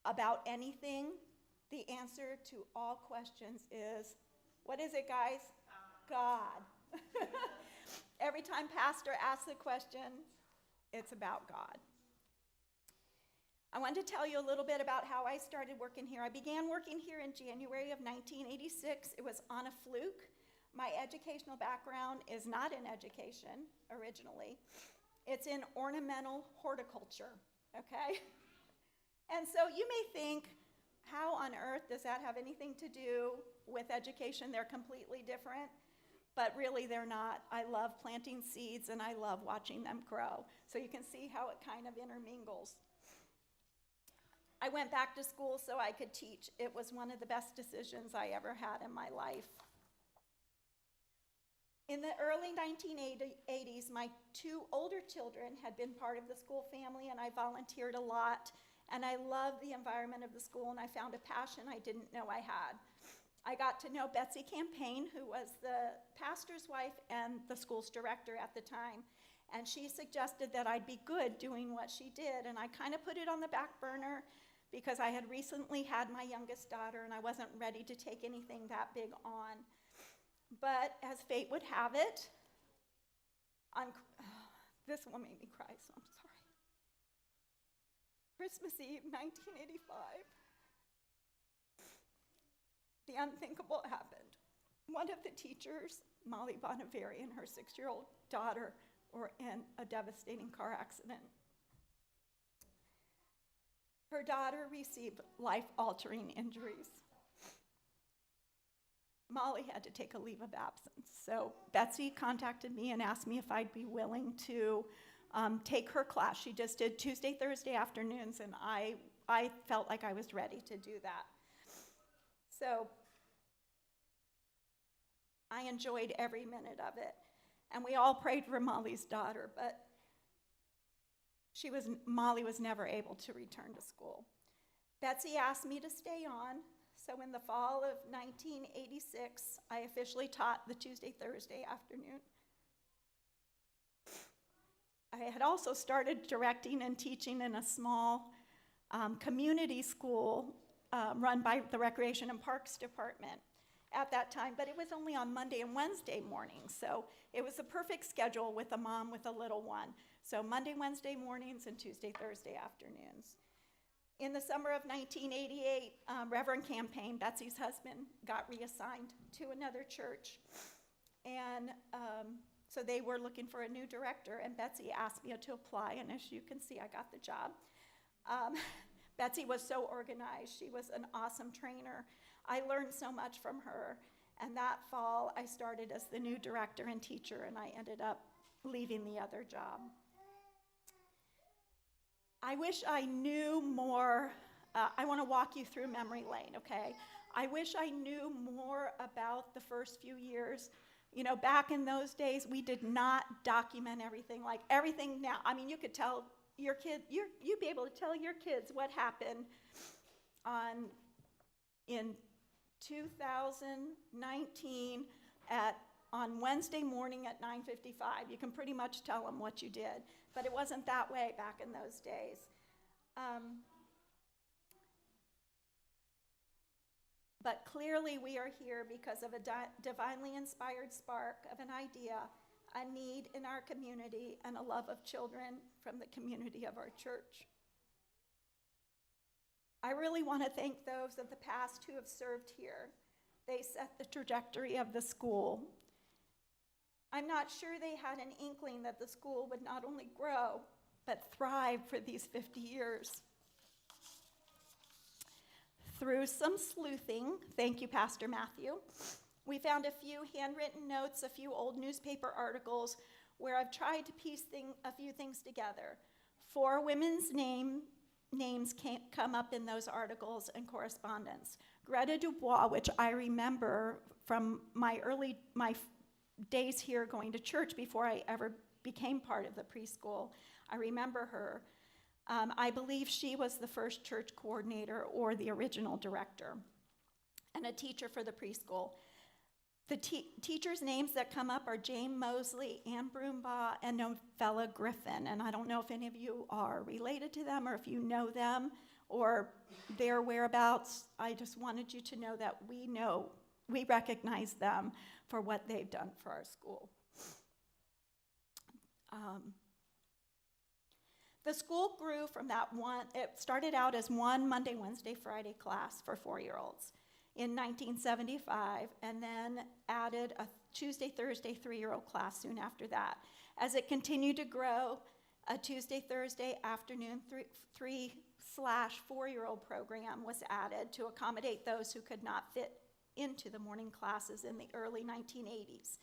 about anything, the answer to all questions is, what is it, guys? God. Every time pastor asks a question, it's about God. I wanted to tell you a little bit about how I started working here. I began working here in January of 1986. It was on a fluke. My educational background is not in education originally. It's in ornamental horticulture, okay? And so you may think, how on earth does that have anything to do with education? They're completely different, but really they're not. I love planting seeds and I love watching them grow. So you can see how it kind of intermingles. I went back to school so I could teach. It was one of the best decisions I ever had in my life. In the early 1980s, my two older children had been part of the school family, and I volunteered a lot, and I loved the environment of the school, and I found a passion I didn't know I had. I got to know Betsy Campaign, who was the pastor's wife and the school's director at the time, and she suggested that I'd be good doing what she did, and I kind of put it on the back burner because I had recently had my youngest daughter, and I wasn't ready to take anything that big on. But as fate would have it, this will make me cry, so I'm sorry. Christmas Eve, 1985, the unthinkable happened. One of the teachers, Molly Bonaveri, and her 6-year-old daughter were in a devastating car accident. Her daughter received life-altering injuries. Molly had to take a leave of absence. So Betsy contacted me and asked me if I'd be willing to take her class. She just did Tuesday, Thursday afternoons, and I felt like I was ready to do that. So I enjoyed every minute of it. And we all prayed for Molly's daughter, but Molly was never able to return to school. Betsy asked me to stay on. So in the fall of 1986, I officially taught the Tuesday, Thursday afternoon. I had also started directing and teaching in a small community school run by the Recreation and Parks Department at that time, but it was only on Monday and Wednesday mornings, so it was a perfect schedule with a mom with a little one. So Monday, Wednesday mornings, and Tuesday, Thursday afternoons. In the summer of 1988, Reverend Campaign, Betsy's husband, got reassigned to another church. And so they were looking for a new director, and Betsy asked me to apply, and as you can see, I got the job. Betsy was so organized. She was an awesome trainer. I learned so much from her, and that fall, I started as the new director and teacher, and I ended up leaving the other job. I wish I knew more. I want to walk you through memory lane, okay? I wish I knew more about the first few years. You know, back in those days, we did not document everything. Like everything now, I mean, you could tell your kid, you'd be able to tell your kids what happened in 2019 on Wednesday morning at 9:55. You can pretty much tell them what you did, but it wasn't that way back in those days. But clearly we are here because of a divinely inspired spark of an idea, a need in our community, and a love of children from the community of our church. I really want to thank those of the past who have served here. They set the trajectory of the school. I'm not sure they had an inkling that the school would not only grow, but thrive for these 50 years. Through some sleuthing, thank you, Pastor Matthew, we found a few handwritten notes, a few old newspaper articles where I've tried to piece a few things together. 4 women's names come up in those articles and correspondence. Greta Dubois, which I remember from my days here going to church before I ever became part of the preschool. I remember her. I believe she was the first church coordinator or the original director and a teacher for the preschool. The teachers' names that come up are Jane Mosley, Ann Broombaugh, and Novella Griffin. And I don't know if any of you are related to them or if you know them or their whereabouts. I just wanted you to know we recognize them for what they've done for our school. The school grew from that one. It started out as one Monday, Wednesday, Friday class for 4-year-olds in 1975, and then added a Tuesday, Thursday, 3-year-old class soon after that. As it continued to grow, a Tuesday, Thursday afternoon 3/4-year-old program was added to accommodate those who could not fit into the morning classes in the early 1980s.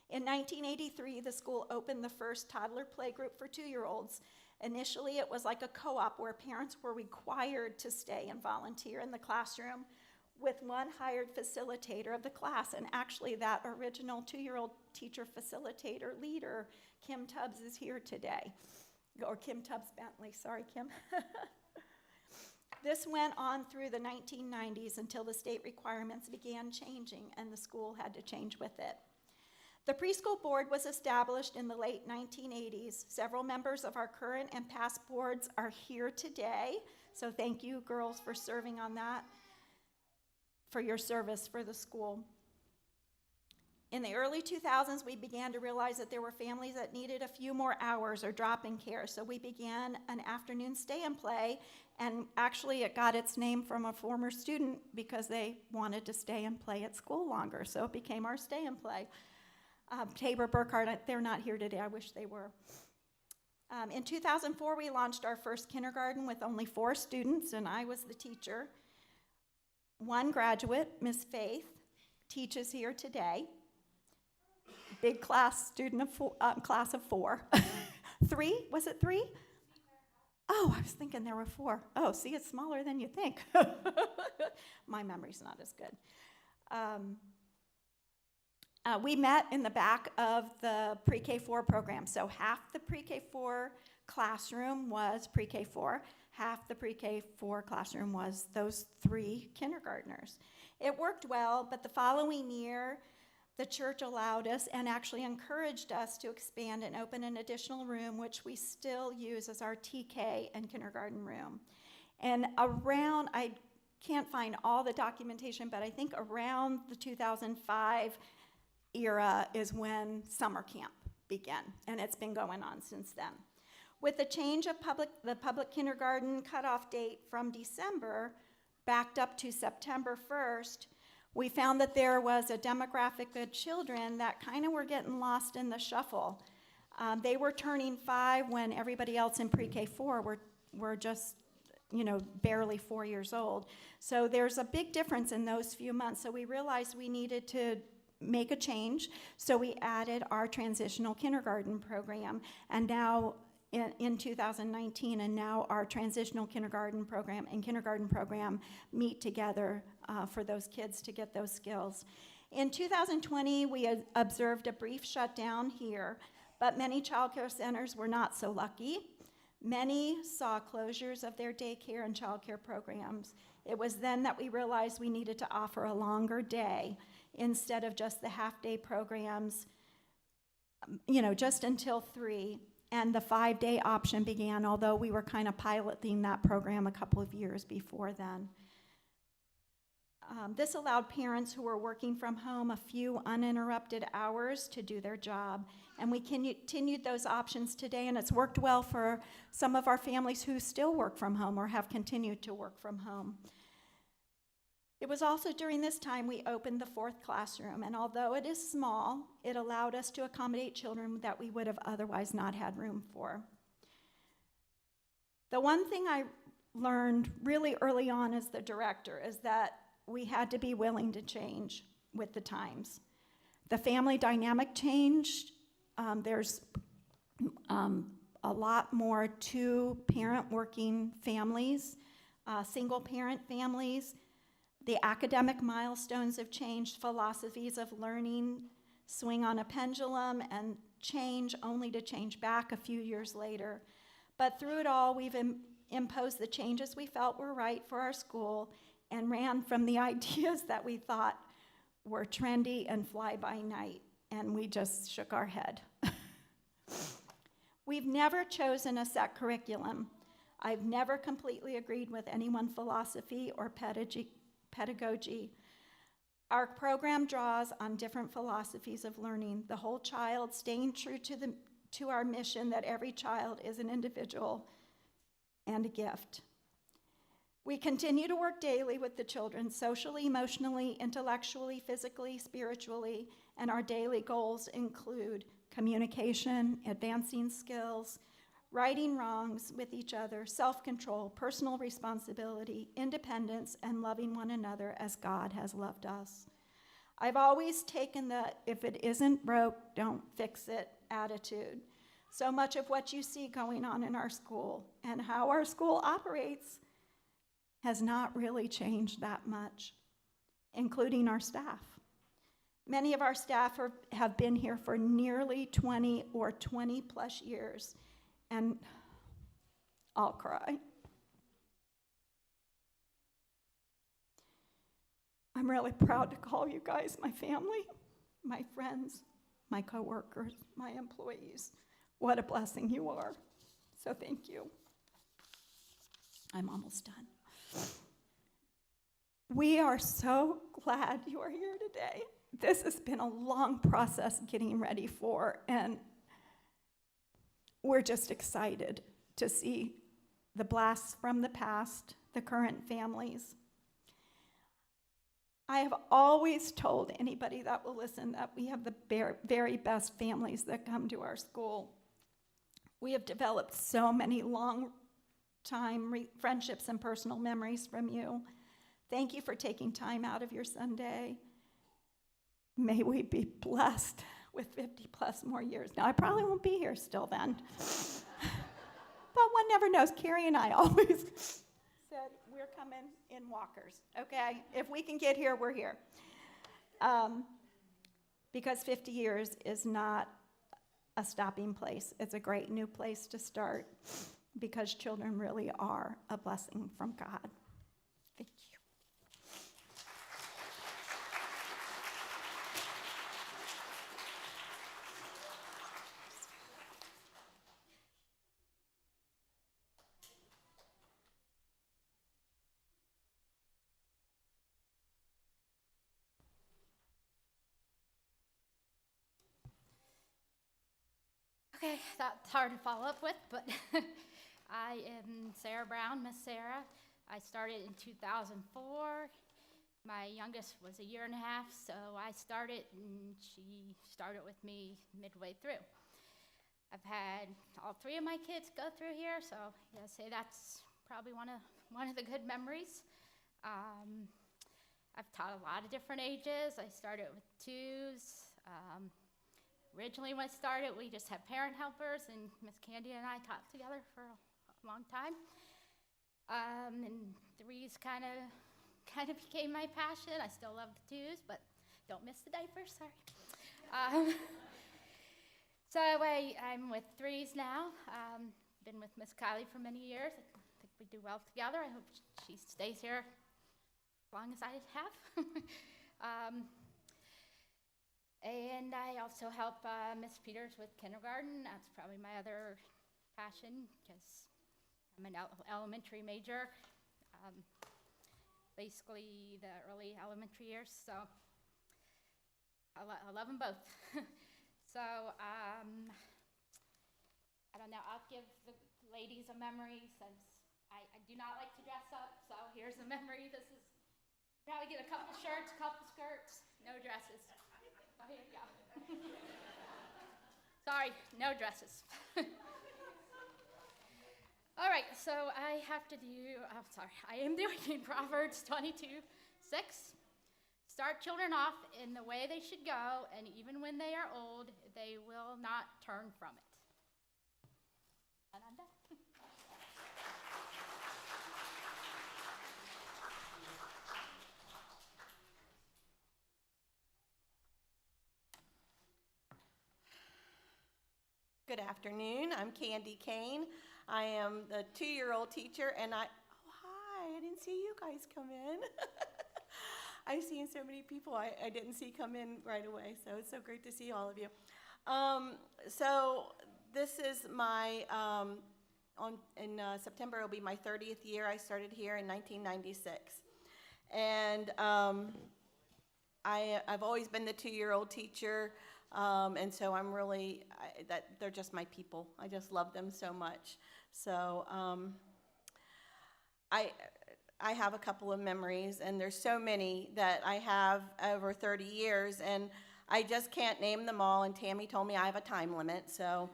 In 1983, the school opened the first toddler playgroup for 2-year-olds. Initially, it was like a co-op where parents were required to stay and volunteer in the classroom with one hired facilitator of the class. And actually, that original 2-year-old teacher facilitator leader, Kim Tubbs, is here today. Or Kim Tubbs Bentley, sorry, Kim. This went on through the 1990s until the state requirements began changing and the school had to change with it. The preschool board was established in the late 1980s. Several members of our current and past boards are here today, so thank you, girls, for serving on that, for your service for the school. In the early 2000s, we began to realize that there were families that needed a few more hours or drop-in care, so we began an afternoon stay and play, and actually it got its name from a former student because they wanted to stay and play at school longer, so it became our stay and play. Tabor Burkhardt, they're not here today, I wish they were. In 2004, we launched our first kindergarten with only 4 students, and I was the teacher. One graduate, Miss Faith, teaches here today. Big class, class of 4. 3, was it 3? Oh, I was thinking there were 4. Oh, see, it's smaller than you think. My memory's not as good. We met in the back of the pre-K4 program. So half the pre-K4 classroom was pre-K4, half the pre-K4 classroom was those 3 kindergartners. It worked well, but the following year, the church allowed us and actually encouraged us to expand and open an additional room, which we still use as our TK and kindergarten room. And around, I can't find all the documentation, but I think around the 2005 era is when summer camp began, and it's been going on since then. With the change of the public kindergarten cutoff date from December backed up to September 1st, we found that there was a demographic of children that kind of were getting lost in the shuffle. They were turning 5 when everybody else in pre-K4 were just, barely 4 years old. So there's a big difference in those few months. So we realized we needed to make a change. So we added our transitional kindergarten program. And now in 2019, and now our transitional kindergarten program and kindergarten program meet together for those kids to get those skills. In 2020, we had observed a brief shutdown here, but many child care centers were not so lucky. Many saw closures of their daycare and child care programs. It was then that we realized we needed to offer a longer day instead of just the half-day programs, just until 3. And the 5-day option began, although we were kind of piloting that program a couple of years before then. This allowed parents who were working from home a few uninterrupted hours to do their job. And we continued those options today, and it's worked well for some of our families who still work from home or have continued to work from home. It was also during this time we opened the 4th classroom, and although it is small, it allowed us to accommodate children that we would have otherwise not had room for. The one thing I learned really early on as the director is that we had to be willing to change with the times. The family dynamic changed. There's a lot more 2-parent working families, single-parent families. The academic milestones have changed, philosophies of learning swing on a pendulum and change only to change back a few years later. But through it all, we've imposed the changes we felt were right for our school and ran from the ideas that we thought were trendy and fly-by-night, and we just shook our head. We've never chosen a set curriculum. I've never completely agreed with any one philosophy or pedagogy. Our program draws on different philosophies of learning, the whole child, staying true to our mission that every child is an individual and a gift. We continue to work daily with the children, socially, emotionally, intellectually, physically, spiritually, and our daily goals include communication, advancing skills, righting wrongs with each other, self-control, personal responsibility, independence, and loving one another as God has loved us. I've always taken the if it isn't broke, don't fix it attitude. So much of what you see going on in our school and how our school operates has not really changed that much, including our staff. Many of our staff have been here for nearly 20 or 20 plus years, and I'll cry. I'm really proud to call you guys my family, my friends, my coworkers, my employees. What a blessing you are. So thank you. I'm almost done. We are so glad you are here today. This has been a long process getting ready for, and we're just excited to see the blasts from the past, the current families. I have always told anybody that will listen that we have the very best families that come to our school. We have developed so many long-time friendships and personal memories from you. Thank you for taking time out of your Sunday. May we be blessed with 50 plus more years. Now, I probably won't be here still then. But one never knows. Carrie and I always said, we're coming in walkers, okay? If we can get here, we're here. Because 50 years is not a stopping place. It's a great new place to start because children really are a blessing from God. Thank you. Okay, that's hard to follow up with, but I am Sarah Brown, Miss Sarah. I started in 2004. My youngest was a year and a half, so I started, and she started with me midway through. I've had all three of my kids go through here, so yeah, say that's probably one of the good memories. I've taught a lot of different ages. I started with twos. Originally when I started, we just had parent helpers, and Miss Candy and I taught together for a long time. And threes kind of became my passion. I still love the twos, but don't miss the diapers, sorry. So I'm with threes now. Been with Miss Kylie for many years. I think we do well together. I hope she stays here as long as I have. And I also help Miss Peters with kindergarten. That's probably my other passion because I'm an elementary major, basically the early elementary years. So I love them both. So I don't know, I'll give the ladies a memory since I do not like to dress up. So here's a memory. This is probably get a couple shirts, couple skirts, no dresses. Oh, here you go. Sorry, no dresses. All right, so I have to do, I am doing Proverbs 22:6. Start children off in the way they should go, and even when they are old, they will not turn from it. And I'm done. Good afternoon. I'm Candy Kane. I am the 2-year-old teacher, and hi, I didn't see you guys come in. I've seen so many people I didn't see come in right away, so it's so great to see all of you. So this is my in September, it'll be my 30th year. I started here in 1996. And I've always been the 2-year-old teacher, and so I'm really, they're just my people. I just love them so much. So I have a couple of memories, and there's so many that I have over 30 years, and I just can't name them all, and Tammy told me I have a time limit, so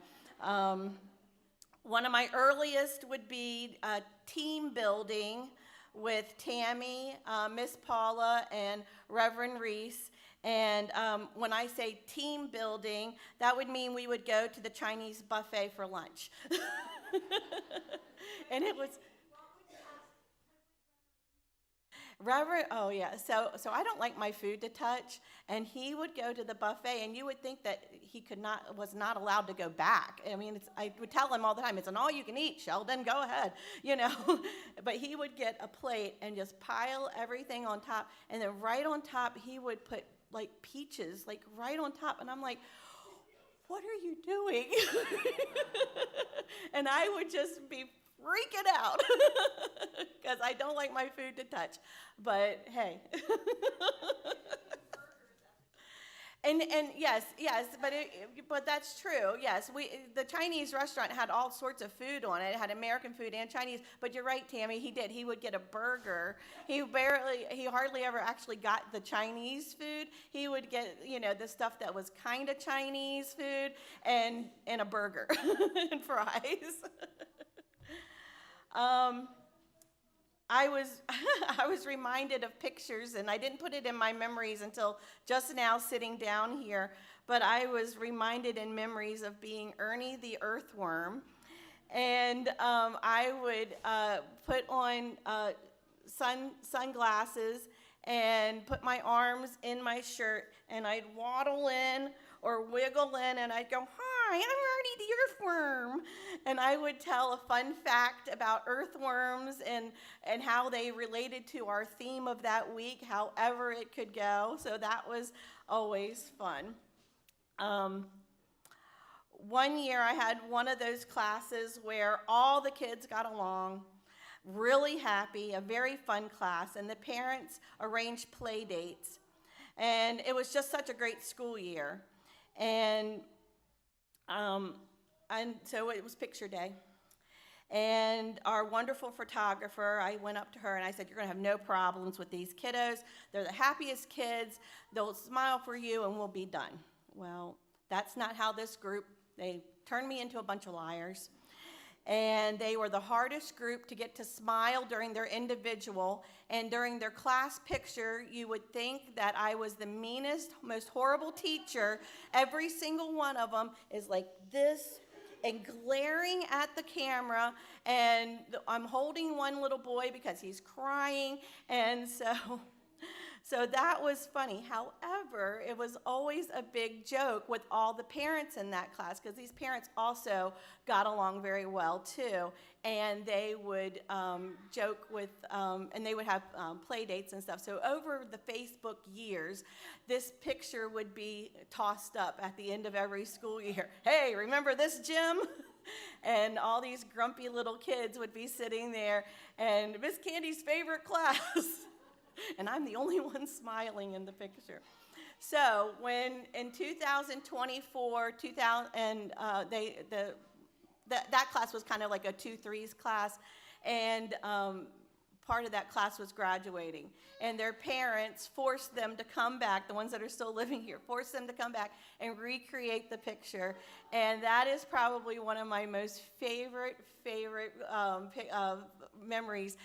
one of my earliest would be team building with Tammy, Miss Paula, and Reverend Reese. And when I say team building, that would mean we would go to the Chinese buffet for lunch. And it was Reverend, oh yeah, so I don't like my food to touch, and he would go to the buffet, and you would think that he was not allowed to go back. I mean, I would tell him all the time, it's an all you can eat, Sheldon, go ahead, you know. But he would get a plate and just pile everything on top, and then right on top, he would put like peaches, like right on top, and I'm like, what are you doing? And I would just be freaking out because I don't like my food to touch. But hey. And yes, but that's true. Yes, the Chinese restaurant had all sorts of food on it. It had American food and Chinese. But you're right, Tammy. He did. He would get a burger. He hardly ever actually got the Chinese food. He would get, the stuff that was kind of Chinese food and a burger and fries. I was reminded of pictures, and I didn't put it in my memories until just now sitting down here, but I was reminded in memories of being Ernie the earthworm, and I would put on sunglasses and put my arms in my shirt, and I'd waddle in or wiggle in, and I'd go, "Hi, I'm Ernie the earthworm," and I would tell a fun fact about earthworms and how they related to our theme of that week, however it could go. So that was always fun. One year I had one of those classes where all the kids got along, really happy, a very fun class, and the parents arranged play dates. And it was just such a great school year. And so it was picture day. And our wonderful photographer, I went up to her and I said, "You're going to have no problems with these kiddos. They're the happiest kids. They'll smile for you and we'll be done." Well, that's not how this group, they turned me into a bunch of liars. And they were the hardest group to get to smile during their individual. And during their class picture, you would think that I was the meanest, most horrible teacher. Every single one of them is like this and glaring at the camera. And I'm holding one little boy because he's crying. And so that was funny. However, it was always a big joke with all the parents in that class, because these parents also got along very well too. And they would joke with, and they would have play dates and stuff. So over the Facebook years, this picture would be tossed up at the end of every school year. "Hey, remember this gym?" And all these grumpy little kids would be sitting there, and Miss Candy's favorite class. And I'm the only one smiling in the picture. So when in 2024, that class was kind of like a 2-3s class, and part of that class was graduating. And their parents forced them to come back, the ones that are still living here, forced them to come back and recreate the picture. And that is probably one of my most favorite memories,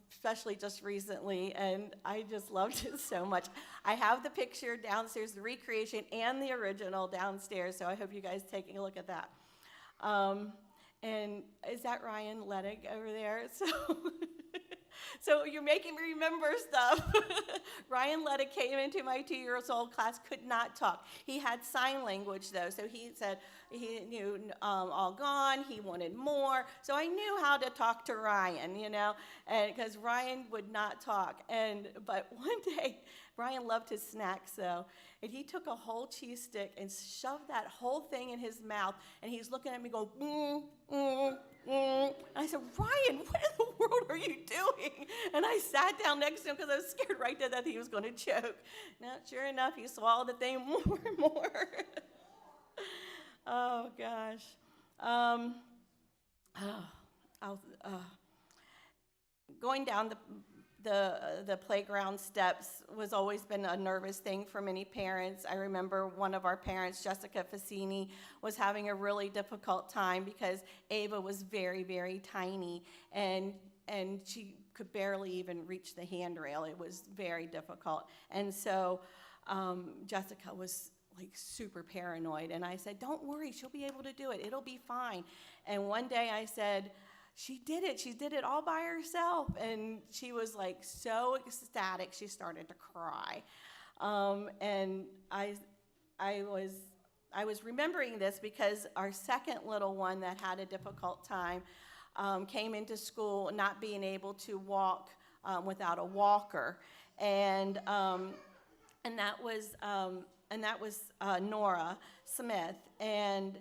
especially just recently, and I just loved it so much. I have the picture downstairs, the recreation and the original downstairs, so I hope you guys taking a look at that. And is that Ryan Ledig over there? So you're making me remember stuff. Ryan Ledig came into my 2-year-old class, could not talk. He had sign language though, so he said he knew all gone, he wanted more. So I knew how to talk to Ryan, and because Ryan would not talk. But one day, Ryan loved his snacks though, and he took a whole cheese stick and shoved that whole thing in his mouth, and he's looking at me going, I said, Ryan, what in the world are you doing? And I sat down next to him because I was scared right there that he was going to choke. Now, sure enough, he swallowed the thing more and more. Oh, gosh. Going down the playground steps was always been a nervous thing for many parents. I remember one of our parents, Jessica Fassini, was having a really difficult time because Ava was very, very tiny, and she could barely even reach the handrail. It was very difficult. And so Jessica was like super paranoid, and I said, don't worry, she'll be able to do it. It'll be fine. And one day I said, she did it. She did it all by herself. And she was like so ecstatic, she started to cry. And I was remembering this because our second little one that had a difficult time came into school not being able to walk without a walker. And that was Nora Smith. And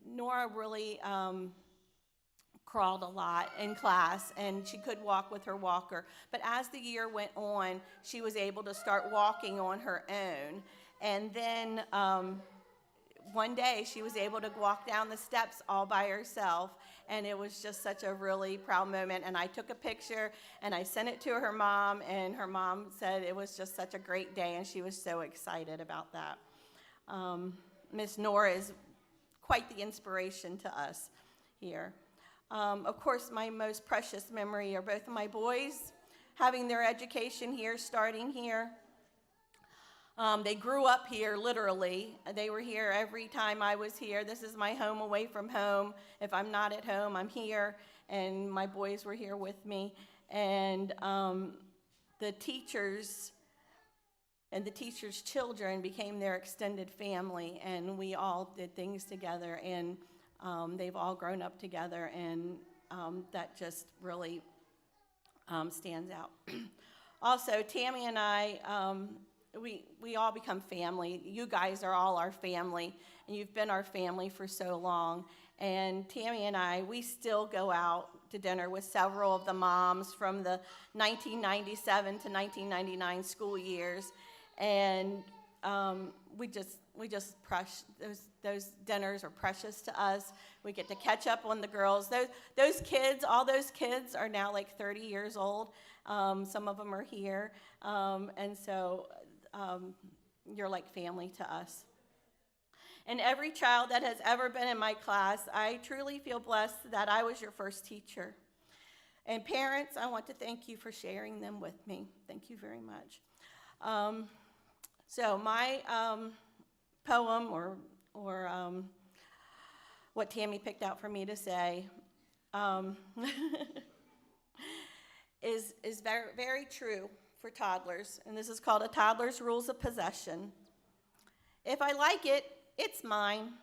Nora really crawled a lot in class, and she could walk with her walker. But as the year went on, she was able to start walking on her own. And then one day she was able to walk down the steps all by herself, and it was just such a really proud moment. And I took a picture and I sent it to her mom, and her mom said it was just such a great day, and she was so excited about that. Miss Nora is quite the inspiration to us here. Of course, my most precious memory are both of my boys having their education here, starting here. They grew up here, literally. They were here every time I was here. This is my home away from home. If I'm not at home, I'm here, and my boys were here with me. And the teachers and the teachers' children became their extended family, and we all did things together, and they've all grown up together, and that just really stands out. Also, Tammy and I, we all become family. You guys are all our family, and you've been our family for so long. And Tammy and I, we still go out to dinner with several of the moms from the 1997 to 1999 school years, and we just those dinners are precious to us. We get to catch up on the girls. Those kids, all those kids are now like 30 years old. Some of them are here, and so you're like family to us. And every child that has ever been in my class, I truly feel blessed that I was your first teacher. And parents, I want to thank you for sharing them with me. Thank you very much. So my poem, or what Tammy picked out for me to say, is very, very true for toddlers, and this is called A Toddler's Rules of Possession. If I like it, it's mine.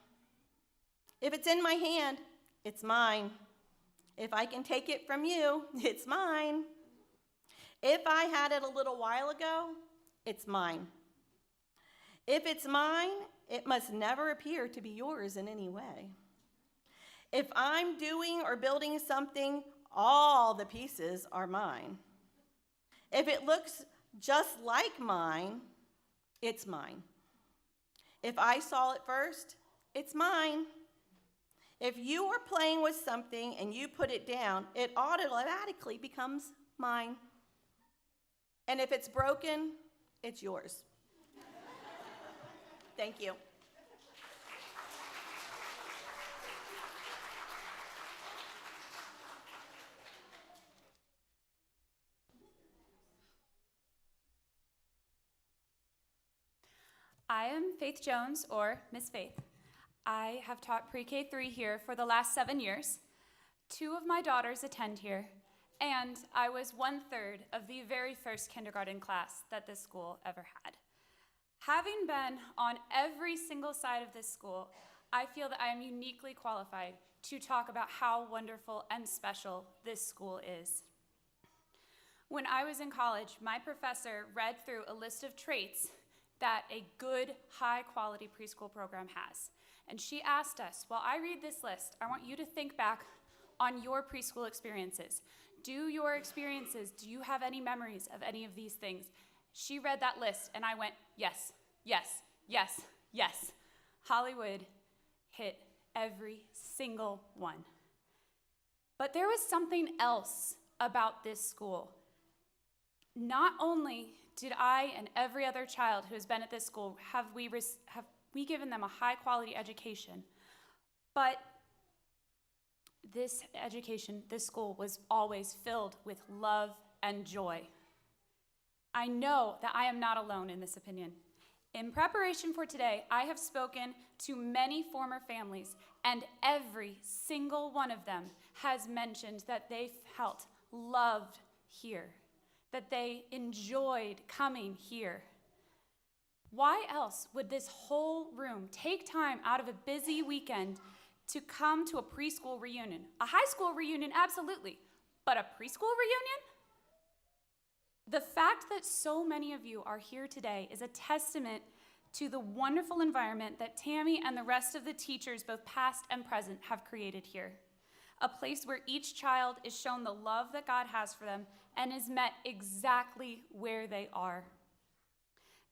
If it's in my hand, it's mine. If I can take it from you, it's mine. If I had it a little while ago, it's mine. If it's mine, it must never appear to be yours in any way. If I'm doing or building something, all the pieces are mine. If it looks just like mine, it's mine. If I saw it first, it's mine. If you are playing with something and you put it down, it automatically becomes mine. And if it's broken, it's yours. Thank you. I am Faith Jones, or Miss Faith. I have taught pre-K3 here for the last 7 years. 2 of my daughters attend here, and I was 1/3 of the very first kindergarten class that this school ever had. Having been on every single side of this school, I feel that I am uniquely qualified to talk about how wonderful and special this school is. When I was in college, my professor read through a list of traits that a good, high-quality preschool program has. And she asked us, while I read this list, I want you to think back on your preschool experiences. Do you have any memories of any of these things? She read that list, and I went, yes, yes, yes, yes. Hollywood hit every single one. But there was something else about this school. Not only did I and every other child who has been at this school have we given them a high-quality education, but this school was always filled with love and joy. I know that I am not alone in this opinion. In preparation for today, I have spoken to many former families, and every single one of them has mentioned that they felt loved here, that they enjoyed coming here. Why else would this whole room take time out of a busy weekend to come to a preschool reunion? A high school reunion, absolutely, but a preschool reunion? The fact that so many of you are here today is a testament to the wonderful environment that Tammy and the rest of the teachers, both past and present, have created here. A place where each child is shown the love that God has for them and is met exactly where they are.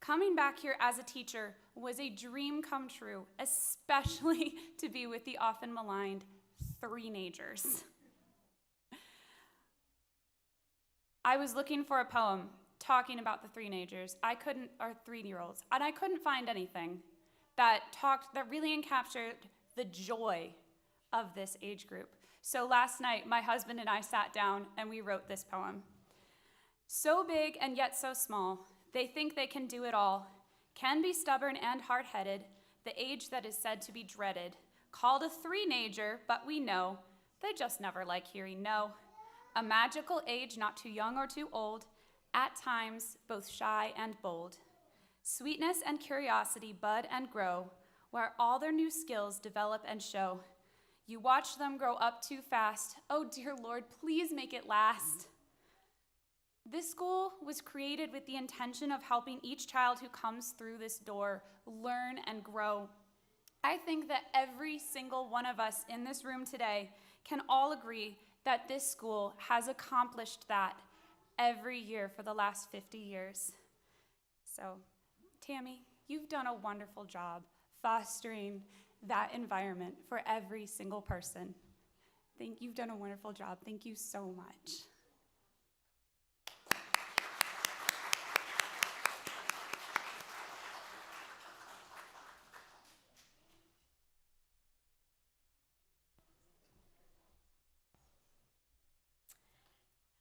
Coming back here as a teacher was a dream come true, especially to be with the often maligned three-nagers. I was looking for a poem talking about the three-nagers, or 3-year-olds, and I couldn't find anything that really encaptured the joy of this age group. So last night, my husband and I sat down and we wrote this poem. So big and yet so small, they think they can do it all, can be stubborn and hard-headed, the age that is said to be dreaded, called a three-nager, but we know they just never like hearing no. A magical age not too young or too old, at times both shy and bold. Sweetness and curiosity bud and grow, where all their new skills develop and show. You watch them grow up too fast. Oh dear Lord, please make it last. This school was created with the intention of helping each child who comes through this door learn and grow. I think that every single one of us in this room today can all agree that this school has accomplished that every year for the last 50 years. So, Tammy, you've done a wonderful job fostering that environment for every single person. You've done a wonderful job. Thank you so much.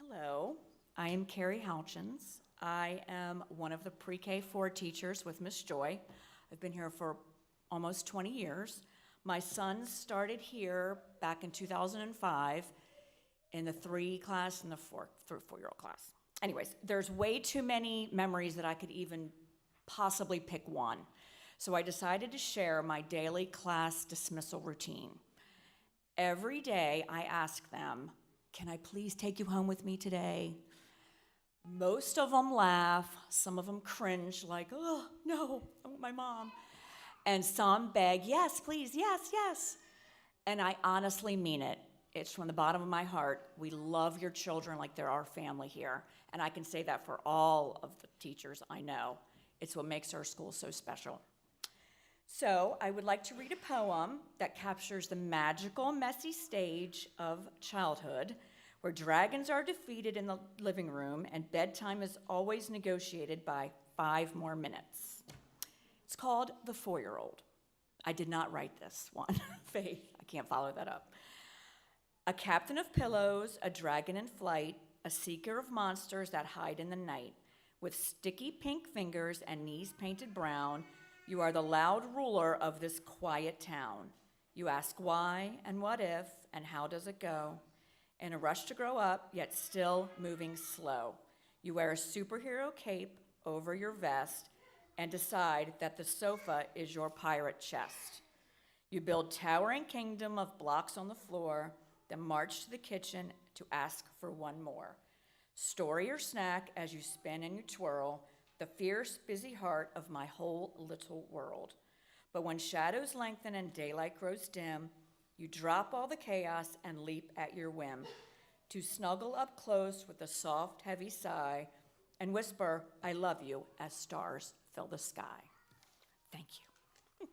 Hello, I am Carrie Houchins. I am one of the pre-K 4 teachers with Miss Joy. I've been here for almost 20 years. My son started here back in 2005 in the 3 class and the 4-year-old class. Anyways, there's way too many memories that I could even possibly pick one. So I decided to share my daily class dismissal routine. Every day I ask them, can I please take you home with me today? Most of them laugh, some of them cringe like, oh, no, I want my mom. And some beg, yes, please, yes, yes. And I honestly mean it. It's from the bottom of my heart. We love your children like they're our family here. And I can say that for all of the teachers I know. It's what makes our school so special. So I would like to read a poem that captures the magical, messy stage of childhood, where dragons are defeated in the living room and bedtime is always negotiated by 5 more minutes. It's called The 4-Year-Old. I did not write this one. Faith, I can't follow that up. A captain of pillows, a dragon in flight, a seeker of monsters that hide in the night. With sticky pink fingers and knees painted brown, you are the loud ruler of this quiet town. You ask why and what if and how does it go? In a rush to grow up, yet still moving slow. You wear a superhero cape over your vest and decide that the sofa is your pirate chest. You build towering kingdom of blocks on the floor, then march to the kitchen to ask for one more. Story or snack as you spin and you twirl, the fierce, busy heart of my whole little world. But when shadows lengthen and daylight grows dim, you drop all the chaos and leap at your whim, to snuggle up close with a soft, heavy sigh and whisper, I love you, as stars fill the sky. Thank you.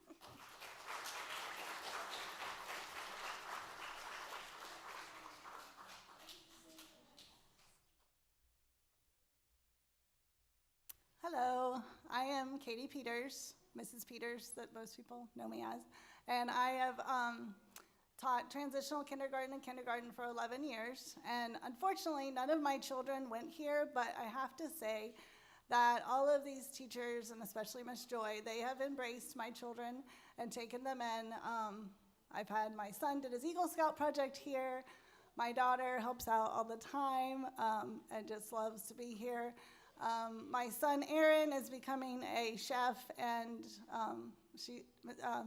Hello, I am Katie Peters, Mrs. Peters that most people know me as, and I have taught transitional kindergarten and kindergarten for 11 years, and unfortunately none of my children went here, but I have to say that all of these teachers, and especially Miss Joy, they have embraced my children and taken them in. I've had my son did his Eagle Scout project here, my daughter helps out all the time and just loves to be here. My son Aaron is becoming a chef, and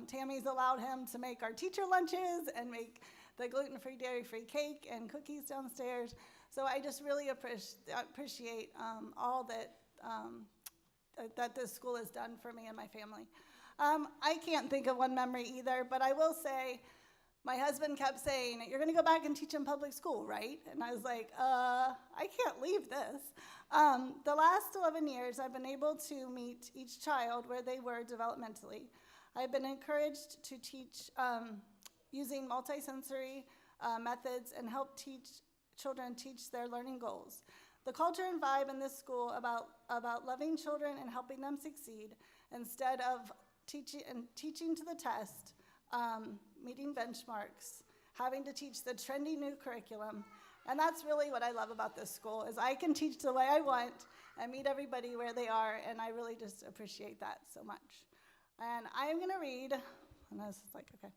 Tammy's allowed him to make our teacher lunches and make the gluten-free, dairy-free cake and cookies downstairs. So I just really appreciate all that this school has done for me and my family. I can't think of one memory either, but I will say my husband kept saying, you're going to go back and teach in public school, right? And I was like, I can't leave this. The last 11 years, I've been able to meet each child where they were developmentally. I've been encouraged to teach using multisensory methods and help children teach their learning goals. The culture and vibe in this school about loving children and helping them succeed instead of teaching to the test, meeting benchmarks, having to teach the trendy new curriculum. And that's really what I love about this school, is I can teach the way I want and meet everybody where they are, and I really just appreciate that so much. And I am gonna read, and I was like, okay.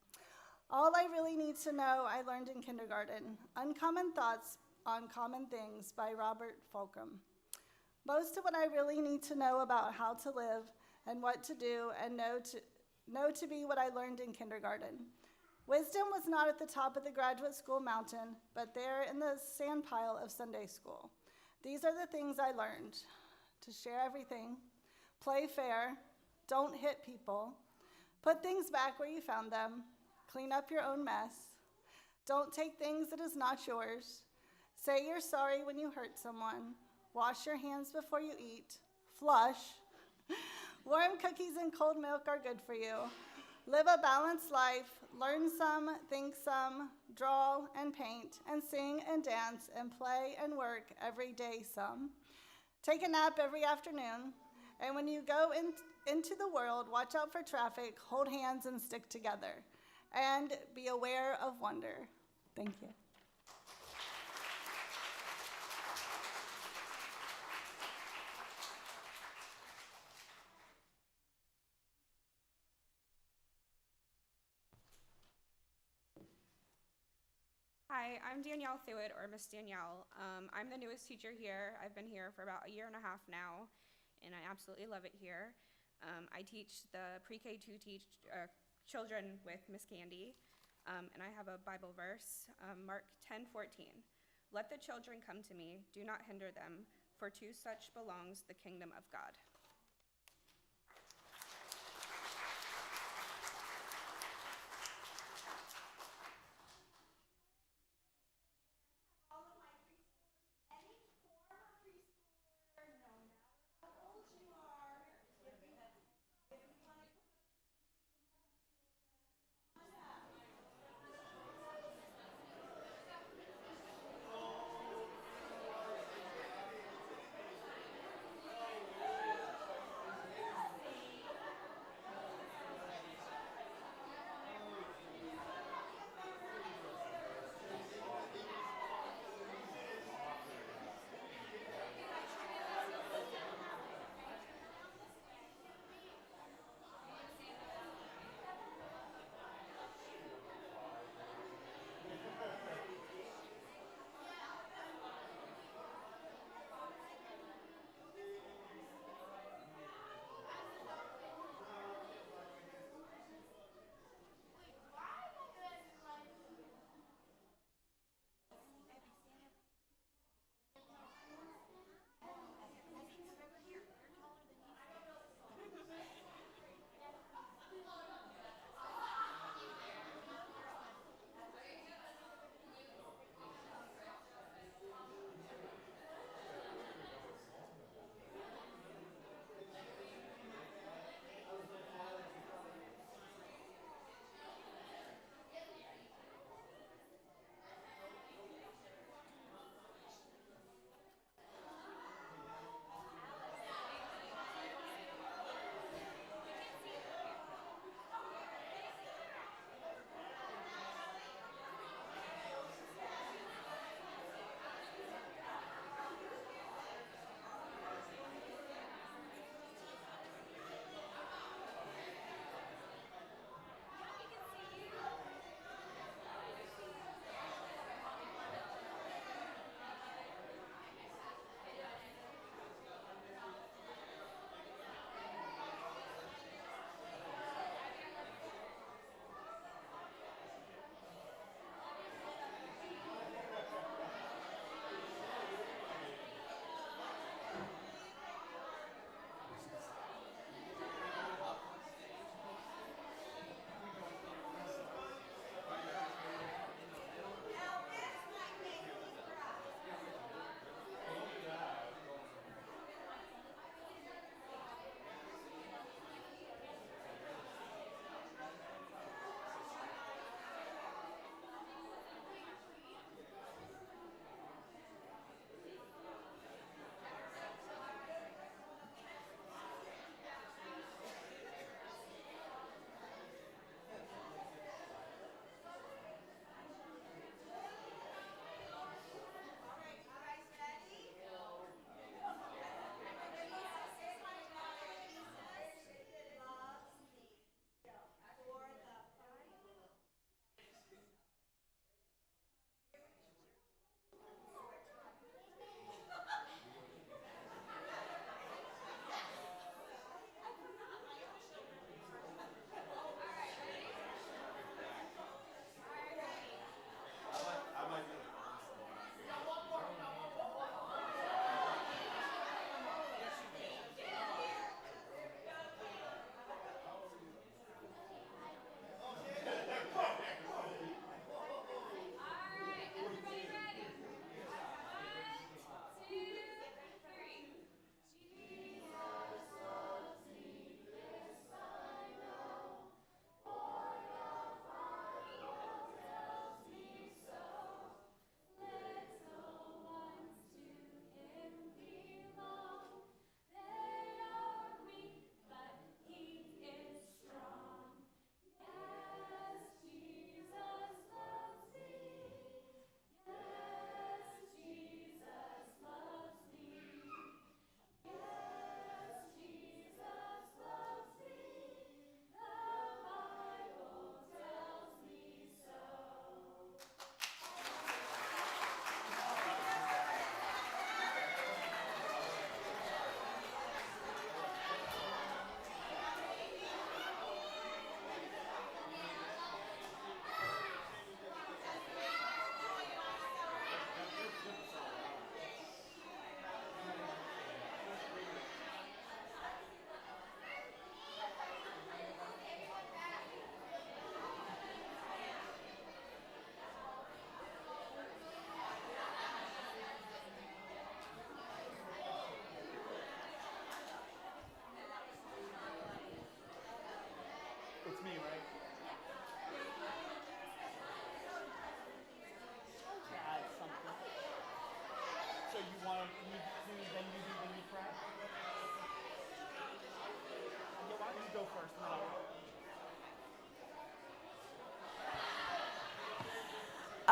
All I really need to know I learned in kindergarten, Uncommon Thoughts on Common Things by Robert Fulghum. Most of what I really need to know about how to live and what to do and know to be what I learned in kindergarten. Wisdom was not at the top of the graduate school mountain, but there in the sandpile of Sunday school. These are the things I learned: to share everything, play fair, don't hit people, put things back where you found them, clean up your own mess, don't take things that is not yours, say you're sorry when you hurt someone, wash your hands before you eat, flush, warm cookies and cold milk are good for you, live a balanced life, learn some, think some, draw and paint, and sing and dance and play and work every day some. Take a nap every afternoon, and when you go into the world, watch out for traffic, hold hands and stick together, and be aware of wonder. Thank you. Hi, I'm Danielle Thewitt, or Miss Danielle. I'm the newest teacher here. I've been here for about a year and a half now, and I absolutely love it here. I teach the pre-K 2 children with Miss Candy, and I have a Bible verse, Mark 10:14. Let the children come to me, do not hinder them, for to such belongs the kingdom of God.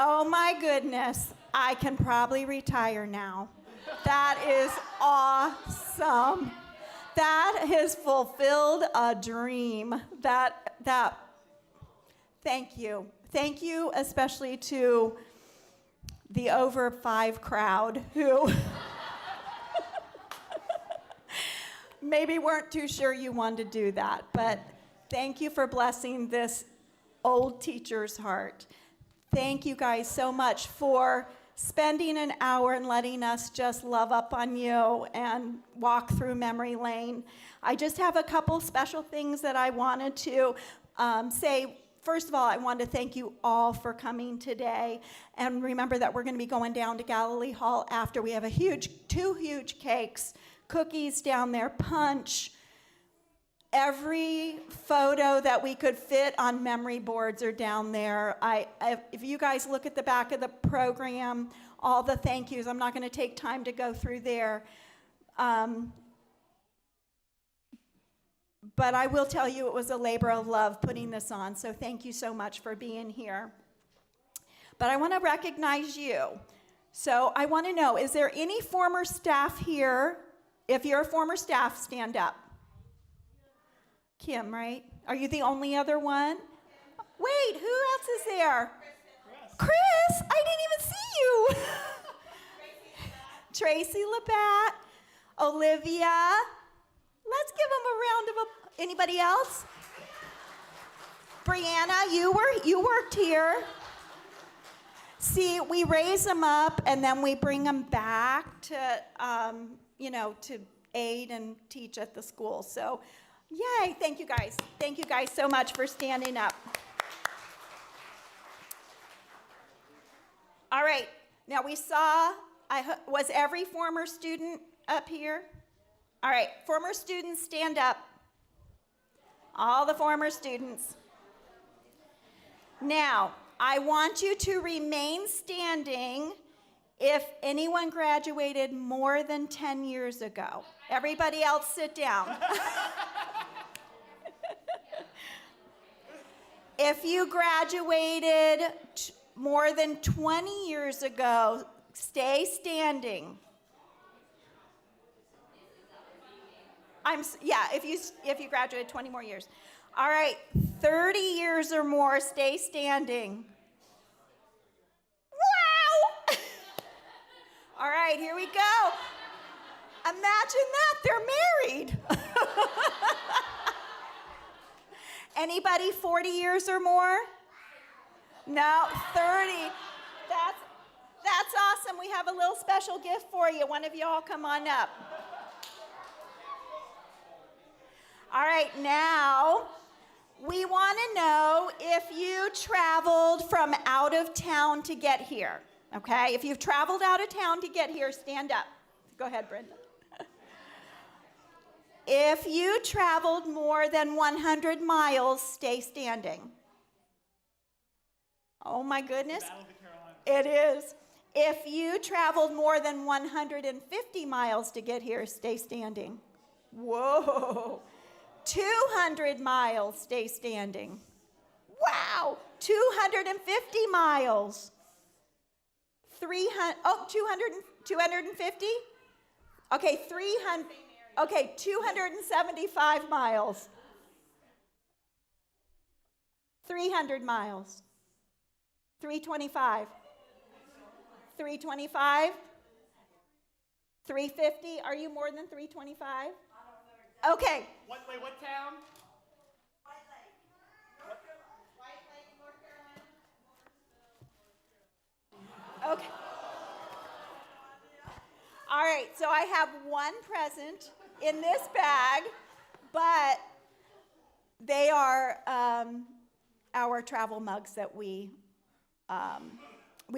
Oh my goodness, I can probably retire now. That is awesome. That has fulfilled a dream. Thank you. Thank you especially to the over 5 crowd who maybe weren't too sure you wanted to do that, but thank you for blessing this old teacher's heart. Thank you guys so much for spending an hour and letting us just love up on you and walk through memory lane. I just have a couple special things that I wanted to say. First of all, I want to thank you all for coming today. And remember that we're going to be going down to Galilee Hall after. We have two huge cakes, cookies down there, punch. Every photo that we could fit on memory boards are down there. If you guys look at the back of the program, all the thank yous, I'm not going to take time to go through there. But I will tell you it was a labor of love putting this on, so thank you so much for being here. But I want to recognize you. So I want to know, is there any former staff here? If you're a former staff, stand up. Kim, right? Are you the only other one? Wait, who else is there? Chris, I didn't even see you. Tracy Labatt, Olivia. Let's give them a round of applause. Anybody else? Brianna, you worked here. See, we raise them up and then we bring them back to, to aid and teach at the school. So, yay, thank you guys. Thank you guys so much for standing up. All right, now we saw, was every former student up here? All right, former students, stand up. All the former students. Now, I want you to remain standing if anyone graduated more than 10 years ago. Everybody else sit down. If you graduated more than 20 years ago, stay standing. If you graduated 20 more years. All right, 30 years or more, stay standing. Wow! All right, here we go. Imagine that, they're married. Anybody 40 years or more? No, 30. That's awesome. We have a little special gift for you. One of y'all come on up. All right, now we want to know if you traveled from out of town to get here, okay? If you've traveled out of town to get here, stand up. Go ahead, Brenda. If you traveled more than 100 miles, stay standing. Oh my goodness. It is. If you traveled more than 150 miles to get here, stay standing. Whoa. 200 miles, stay standing. Wow, 250 miles. 250? Okay, 300. Okay, 275 miles. 300 miles. 325. 325? 350? Are you more than 325? Okay. What town? White Lake, North Carolina. Okay. All right, so I have one present in this bag, but they are our travel mugs that we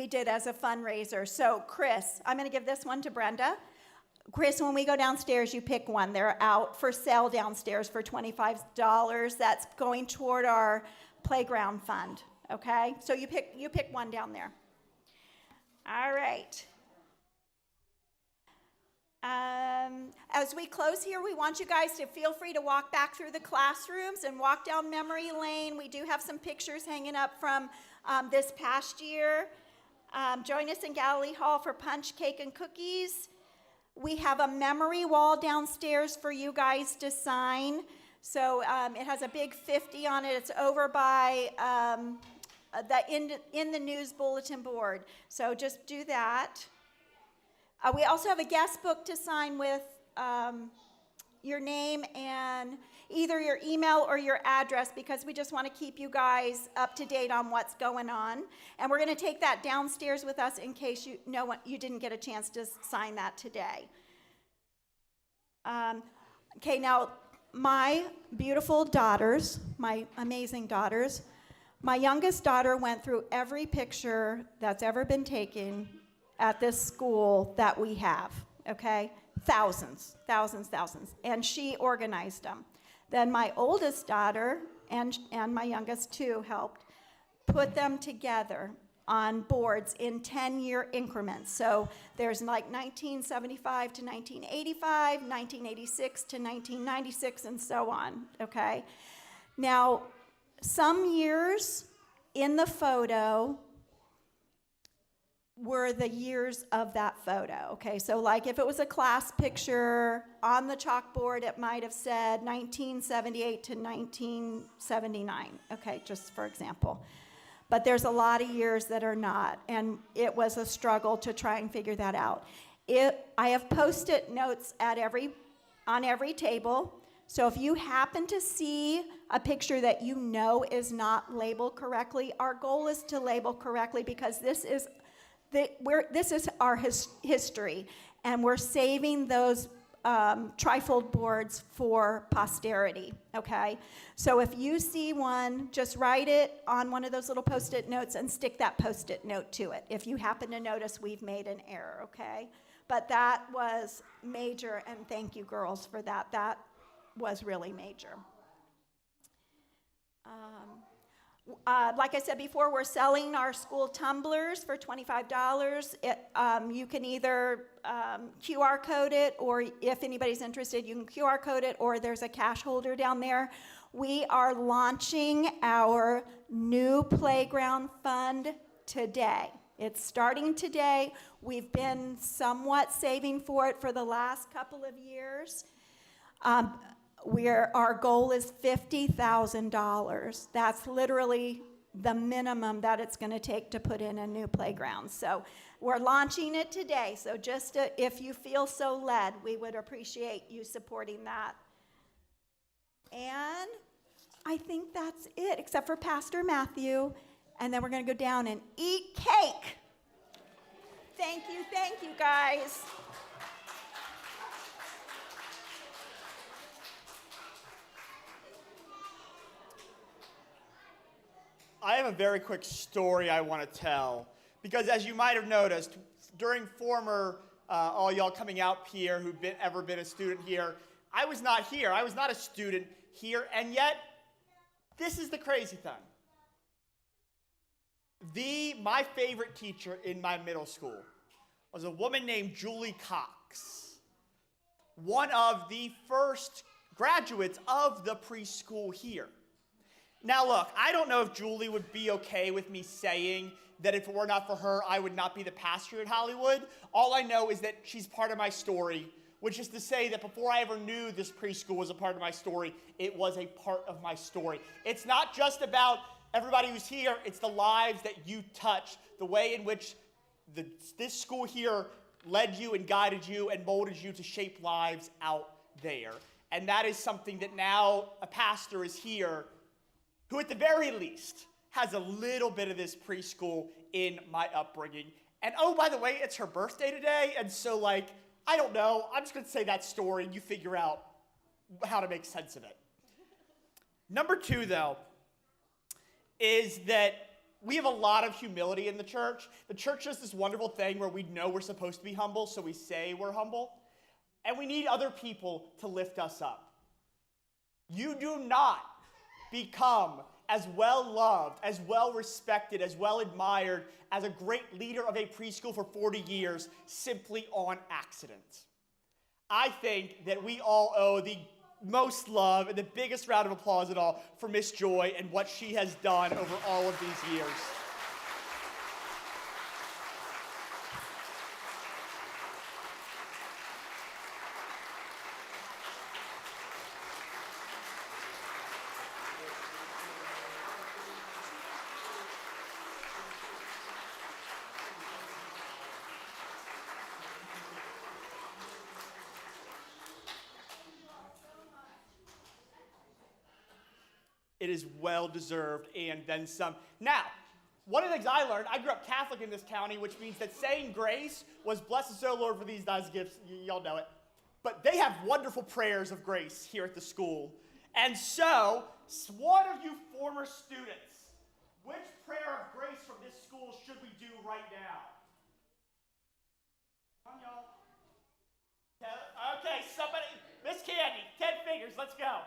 did as a fundraiser. So Chris, I'm going to give this one to Brenda. Chris, when we go downstairs, you pick one. They're out for sale downstairs for $25. That's going toward our playground fund, okay? So you pick one down there. All right. As we close here, we want you guys to feel free to walk back through the classrooms and walk down memory lane. We do have some pictures hanging up from this past year. Join us in Galilee Hall for punch, cake, and cookies. We have a memory wall downstairs for you guys to sign. So it has a big 50 on it. It's over by in the news bulletin board. So just do that. We also have a guest book to sign with your name and either your email or your address, because we just want to keep you guys up to date on what's going on. And we're going to take that downstairs with us in case you didn't get a chance to sign that today. Okay, now my beautiful daughters, my amazing daughters, my youngest daughter went through every picture that's ever been taken at this school that we have, okay? Thousands. And she organized them. Then my oldest daughter and my youngest too helped put them together on boards in 10-year increments. So there's like 1975 to 1985, 1986 to 1996, and so on, okay? Now, some years in the photo were the years of that photo, okay? So like if it was a class picture on the chalkboard, it might have said 1978 to 1979, okay, just for example. But there's a lot of years that are not, and it was a struggle to try and figure that out. I have Post-it notes on every table, so if you happen to see a picture that you know is not labeled correctly, our goal is to label correctly, because this is our history, and we're saving those trifold boards for posterity, okay? So if you see one, just write it on one of those little Post-it notes and stick that Post-it note to it if you happen to notice we've made an error, okay? But that was major, and thank you, girls, for that. That was really major. Like I said before, we're selling our school tumblers for $25. You can either QR code it, or if anybody's interested, you can QR code it, or there's a cash holder down there. We are launching our new playground fund today. It's starting today. We've been somewhat saving for it for the last couple of years. Our goal is $50,000. That's literally the minimum that it's going to take to put in a new playground. So we're launching it today. So just if you feel so led, we would appreciate you supporting that. And I think that's it, except for Pastor Matthew. And then we're going to go down and eat cake. Thank you, guys. I have a very quick story I want to tell, because as you might have noticed, during former, all y'all coming out here who've ever been a student here, I was not here. I was not a student here, and yet, this is the crazy thing. My favorite teacher in my middle school was a woman named Julie Cox, one of the first graduates of the preschool here. Now look, I don't know if Julie would be okay with me saying that if it were not for her, I would not be the pastor at Hollywood. All I know is that she's part of my story, which is to say that before I ever knew this preschool was a part of my story, it was a part of my story. It's not just about everybody who's here, it's the lives that you touch, the way in which this school here led you and guided you and molded you to shape lives out there. And that is something that now a pastor is here who at the very least has a little bit of this preschool in my upbringing. And oh, by the way, it's her birthday today, and so like, I don't know, I'm just gonna say that story and you figure out how to make sense of it. Number two, though, is that we have a lot of humility in the church. The church does this wonderful thing where we know we're supposed to be humble, so we say we're humble, and we need other people to lift us up. You do not become as well loved, as well respected, as well admired as a great leader of a preschool for 40 years simply on accident. I think that we all owe the most love and the biggest round of applause at all for Miss Joy and what she has done over all of these years. It is well deserved and then some. Now, one of the things I learned, I grew up Catholic in this county, which means that saying grace was bless us, O Lord, for these thy gifts. Y'all know it. But they have wonderful prayers of grace here at the school. And so, one of you former students, which prayer of grace from this school should we do right now? Come on, y'all. Okay, somebody, Miss Candy, 10 fingers, let's go.